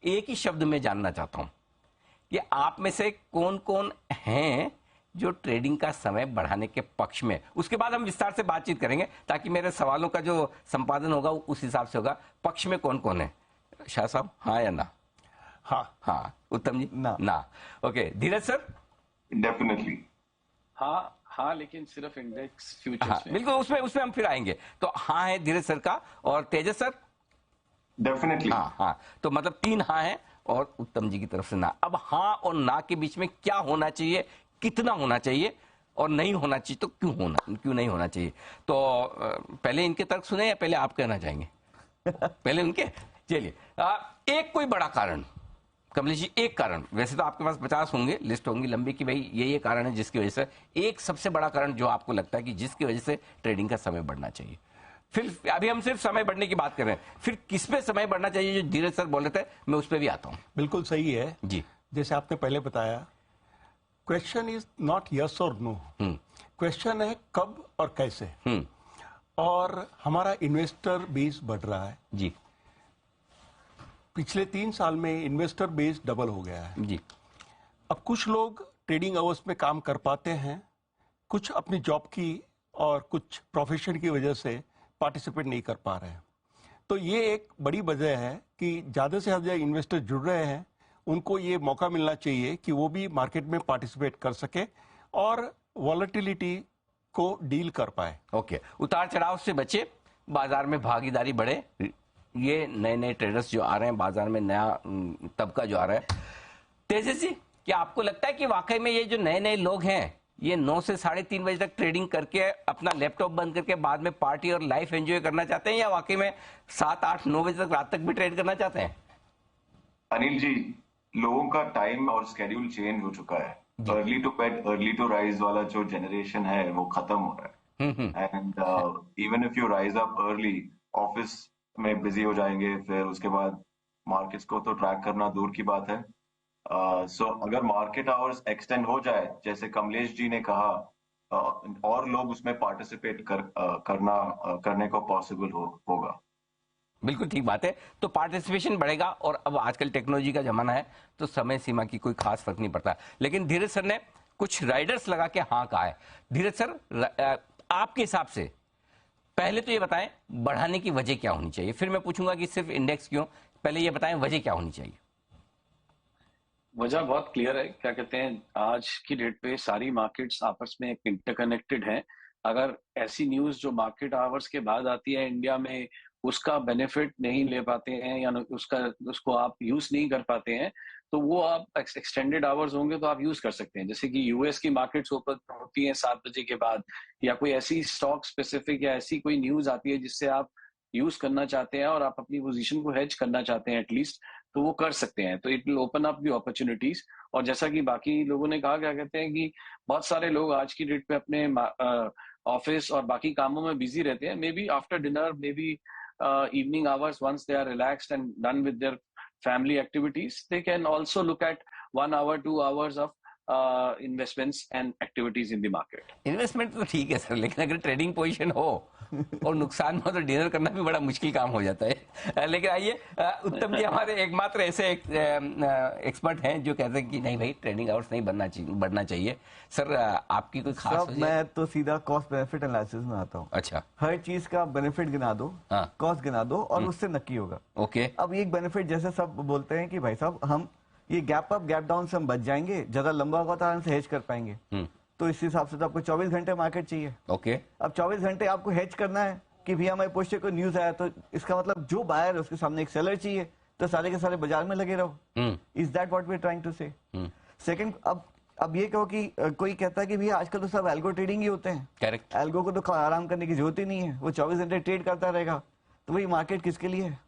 एक ही शब्द में जानना चाहता हूं कि आप में से कौन कौन हैं जो ट्रेडिंग का समय बढ़ाने के पक्ष में। उसके बाद हम विस्तार से बातचीत करेंगे ताकि मेरे सवालों का जो संपादन होगा उस हिसाब से होगा। पक्ष में कौन कौन है शाह साहब, हाँ या ना? हाँ। हाँ। उत्तम जी? ना। ओके। धीरज सर? डेफिनेटली हाँ, लेकिन सिर्फ इंडेक्स फ्यूचर्स हाँ, में। बिल्कुल, उसमें हम फिर आएंगे। तो हाँ है धीरज सर का। और तेजस सर? डेफिनेटली हाँ। तो मतलब 3 हाँ है और उत्तम जी की तरफ से ना। अब हाँ और ना के बीच में क्या होना चाहिए, कितना होना चाहिए और नहीं होना चाहिए तो क्यों नहीं होना चाहिए? तो पहले इनके तर्क सुने या पहले आप कहना चाहेंगे? पहले उनके। चलिए, एक कोई बड़ा कारण कमलेश जी, एक कारण, वैसे तो आपके पास 50 होंगे, लिस्ट होंगी लंबी कि भाई ये कारण है जिसकी वजह से, एक सबसे बड़ा कारण जो आपको लगता है कि जिसकी वजह से ट्रेडिंग का समय बढ़ना चाहिए। फिर अभी हम सिर्फ समय बढ़ने की बात कर रहे हैं, फिर किस पे समय बढ़ना चाहिए जो धीरज सर बोल रहे थे, मैं उस पर भी आता हूँ। बिल्कुल सही है जी। जैसे आपने पहले बताया, क्वेश्चन इज नॉट यस और नो, क्वेश्चन है कब और कैसे। और हमारा इन्वेस्टर बेस बढ़ रहा है जी। पिछले 3 साल में इन्वेस्टर बेस डबल हो गया है जी। अब कुछ लोग ट्रेडिंग आवर्स में काम कर पाते हैं, कुछ अपनी जॉब की और कुछ प्रोफेशन की वजह से पार्टिसिपेट नहीं कर पा रहे हैं। तो ये एक बड़ी वजह है कि ज़्यादा से ज़्यादा इन्वेस्टर जुड़ रहे हैं, उनको ये मौका मिलना चाहिए कि वो भी मार्केट में पार्टिसिपेट कर सके और वॉलेटिलिटी को डील कर पाए। ओके। उतार चढ़ाव से बचे, बाजार में भागीदारी बढ़े, ये नए ट्रेडर्स जो आ रहे हैं बाजार में, नया तबका जो आ रहा है। तेजस जी, क्या आपको लगता है कि वाकई में ये जो नए लोग हैं ये 9 से 3:30 बजे तक ट्रेडिंग करके अपना लैपटॉप बंद करके बाद में पार्टी और लाइफ एंजॉय करना चाहते हैं, या वाकई में 7, 8, 9 बजे तक रात तक भी ट्रेड करना चाहते हैं? अनिल जी, लोगों का टाइम और स्केड्यूल चेंज हो चुका है। Early to bed early to rise वाला जो जनरेशन है वो खत्म हो रहा है। And even if you rise up early, office में बिजी हो जाएंगे, फिर उसके बाद मार्केट्स को तो ट्रैक करना दूर की बात है। सो अगर मार्केट आवर्स एक्सटेंड हो जाए जैसे कमलेश जी ने कहा, और लोग उसमें पार्टिसिपेट करने को पॉसिबल होगा। बिल्कुल ठीक बात है। तो पार्टिसिपेशन बढ़ेगा और अब आजकल टेक्नोलॉजी का जमाना है तो समय सीमा की कोई खास फर्क नहीं पड़ता। लेकिन धीरज सर ने कुछ राइडर्स लगा के हाँ कहा है। धीरज सर, आपके हिसाब से पहले तो ये बताएं बढ़ाने की वजह क्या होनी चाहिए, फिर मैं पूछूंगा कि सिर्फ इंडेक्स क्यों। पहले ये बताएं वजह क्या होनी चाहिए। वजह बहुत क्लियर है। क्या कहते हैं, आज की डेट पे सारी मार्केट्स आपस में इंटरकनेक्टेड हैं। अगर ऐसी न्यूज जो मार्केट आवर्स के बाद आती है इंडिया में, उसका बेनिफिट नहीं ले पाते हैं या उसको आप यूज नहीं कर पाते हैं, तो वो आप एक्सटेंडेड आवर्स होंगे तो आप यूज कर सकते हैं। जैसे कि यूएस की मार्केट्स ओपन होती हैं 7 बजे के बाद, या कोई ऐसी स्टॉक स्पेसिफिक या ऐसी कोई न्यूज आती है जिससे आप यूज करना चाहते हैं और आप अपनी पोजीशन को हेज करना चाहते हैं एटलीस्ट, तो वो कर सकते हैं। तो it will open up the opportunities. और जैसा कि बाकी लोगों ने कहा, क्या कहते हैं कि बहुत सारे लोग आज की डेट पे अपने ऑफिस और बाकी कामों में बिजी रहते हैं। May be after dinner, may be evening hours, once they are relaxed and done with their family activities, they can also look at 1 hour, 2 hours of investments and activities in the market. Investment तो ठीक है sir, लेकिन अगर trading position हो और नुकसान हो तो डिनर करना भी बड़ा मुश्किल काम हो जाता है। लेकिन आइए, उत्तम जी हमारे एकमात्र ऐसे एक्सपर्ट हैं जो कहते हैं कि नहीं भाई ट्रेडिंग आवर्स नहीं बढ़ना चाहिए। सर, आपकी कोई खास वजह? मैं तो सीधा कॉस्ट बेनिफिट एनालिसिस में आता हूँ। अच्छा। हर चीज का बेनिफिट गिना दो, कॉस्ट गिना दो और उससे नक्की होगा। ओके। अब एक बेनिफिट जैसे सब बोलते हैं कि भाई साहब हम ये गैप अप गैप डाउन से हम बच जाएंगे, जगह लंबा होगा तो आराम से हेज कर पाएंगे। तो इस हिसाब से तो आपको 24 घंटे मार्केट चाहिए। ओके। अब 24 घंटे आपको हेज करना है कि भैया हमारे पोस्टर को न्यूज आया, तो इसका मतलब जो बायर है उसके सामने एक सेलर चाहिए, तो सारे के सारे बाजार में लगे रहो। Is that what we are trying to say? Second, अब ये कहो कि कोई कहता है कि भैया आजकल तो सब एल्गो ट्रेडिंग ही होते हैं। करेक्ट। एल्गो को तो आराम करने की जरूरत ही नहीं है, वो 24 घंटे ट्रेड करता रहेगा। तो वही मार्केट किसके लिए है?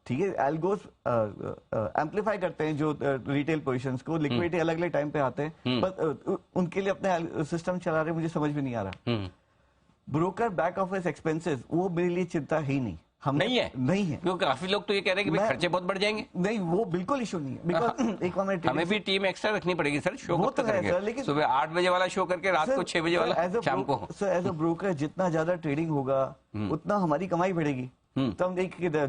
ठीक है, एल्गोस एम्पलीफाई करते हैं जो रिटेल पोजीशंस को, लिक्विडिटी अलग अलग टाइम पे आते हैं, पर उनके लिए अपने सिस्टम चला रहे, मुझे समझ में नहीं आ रहा। ब्रोकर बैक ऑफिस एक्सपेंसेस, वो मेरे लिए चिंता ही नहीं। हम नहीं है, नहीं है, क्योंकि काफी लोग तो ये कह रहे हैं कि भाई खर्चे बहुत बढ़ जाएंगे। नहीं, वो बिल्कुल इशू नहीं है। बिकॉज एक हमें भी टीम एक्स्ट्रा रखनी पड़ेगी सर, शो वो तो है सर, लेकिन सुबह 8 बजे वाला शो करके रात को 6 बजे वाला शाम को। सर एज अ ब्रोकर जितना ज्यादा ट्रेडिंग होगा उतना हमारी कमाई बढ़ेगी। तो हम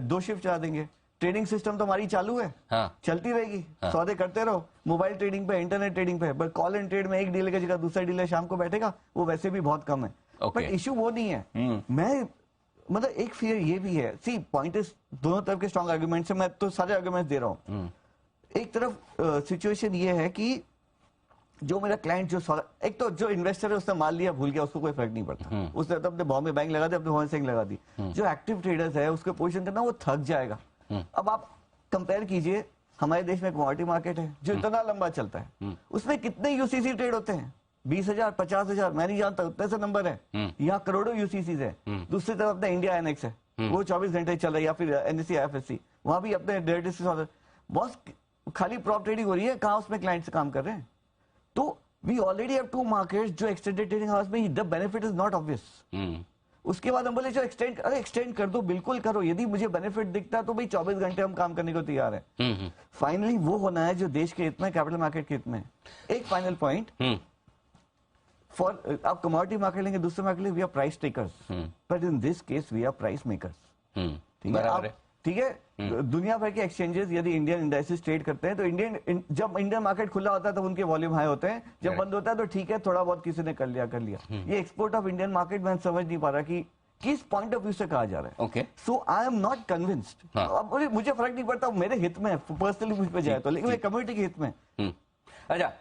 2 शिफ्ट चला देंगे, ट्रेडिंग सिस्टम तो हमारी चालू है, हाँ। चलती रहेगी, सौदे करते रहो मोबाइल ट्रेडिंग पे, इंटरनेट ट्रेडिंग पे, बट कॉल एंड ट्रेड में एक डीलर की जगह दूसरा डीलर शाम को बैठेगा, वो वैसे भी बहुत कम है। Okay. बट इश्यू वो नहीं है। मैं मतलब एक फियर ये भी है, सी पॉइंट इज दोनों तरफ के स्ट्रॉन्ग आर्गुमेंट्स है, मैं तो सारे आर्गुमेंट्स दे रहा हूँ। एक तरफ सिचुएशन ये है कि जो मेरा क्लाइंट एक तो जो इन्वेस्टर है उसने माल लिया भूल गया, उसको कोई फर्क नहीं पड़ता, उसने तो अपने बॉम्बे बैंक लगा दी, अपने बॉम्बे सिंह लगा दी। जो एक्टिव ट्रेडर्स है उसके पोजीशन करना वो थक जाएगा। अब आप कंपेयर कीजिए, हमारे देश में कमोडिटी मार्केट है जो इतना लंबा चलता है, उसमें कितने यूसीसी ट्रेड होते हैं? 20,000 50,000, मैं नहीं जानता, उतने से नंबर है। यहाँ करोड़ों यूसीसी है। दूसरी तरफ अपना इंडिया एनएक्स है, वो 24 घंटे चल रहा है, या फिर एनएससी IFSC, वहां भी अपने डेरिवेटिव्स बॉस खाली प्रॉप ट्रेडिंग हो रही है, कहाँ उसमें क्लाइंट से काम कर रहे हैं? तो वी ऑलरेडी हैव 2 मार्केट्स जो एक्सटेंडेड ट्रेडिंग हाउस में, the benefit is not obvious. उसके बाद हम बोले जो एक्सटेंड कर दो, बिल्कुल करो, यदि मुझे बेनिफिट दिखता तो भाई 24 घंटे हम काम करने को तैयार है। फाइनली वो होना है जो देश के हित में, कैपिटल मार्केट के हित में। एक फाइनल पॉइंट, फॉर आप कमोडिटी मार्केट लेंगे, दूसरे मार्केट लेंगे, we are price takers, but in this case we are price makers. ठीक है, आप ठीक है, दुनिया भर के एक्सचेंजेस यदि इंडियन इंडाइसेस ट्रेड करते हैं, तो जब इंडियन मार्केट खुला होता है तब उनके वॉल्यूम हाई होते हैं, जब बंद होता है तो ठीक है, थोड़ा बहुत किसी ने कर लिया। ये एक्सपोर्ट ऑफ इंडियन मार्केट मैं समझ नहीं पा रहा कि किस पॉइंट ऑफ व्यू से कहा जा रहा है। Okay, so I am not convinced. अब मुझे फर्क नहीं पड़ता, मेरे हित में पर्सनली मुझ पर जाए तो, लेकिन कम्युनिटी के हित में। अच्छा,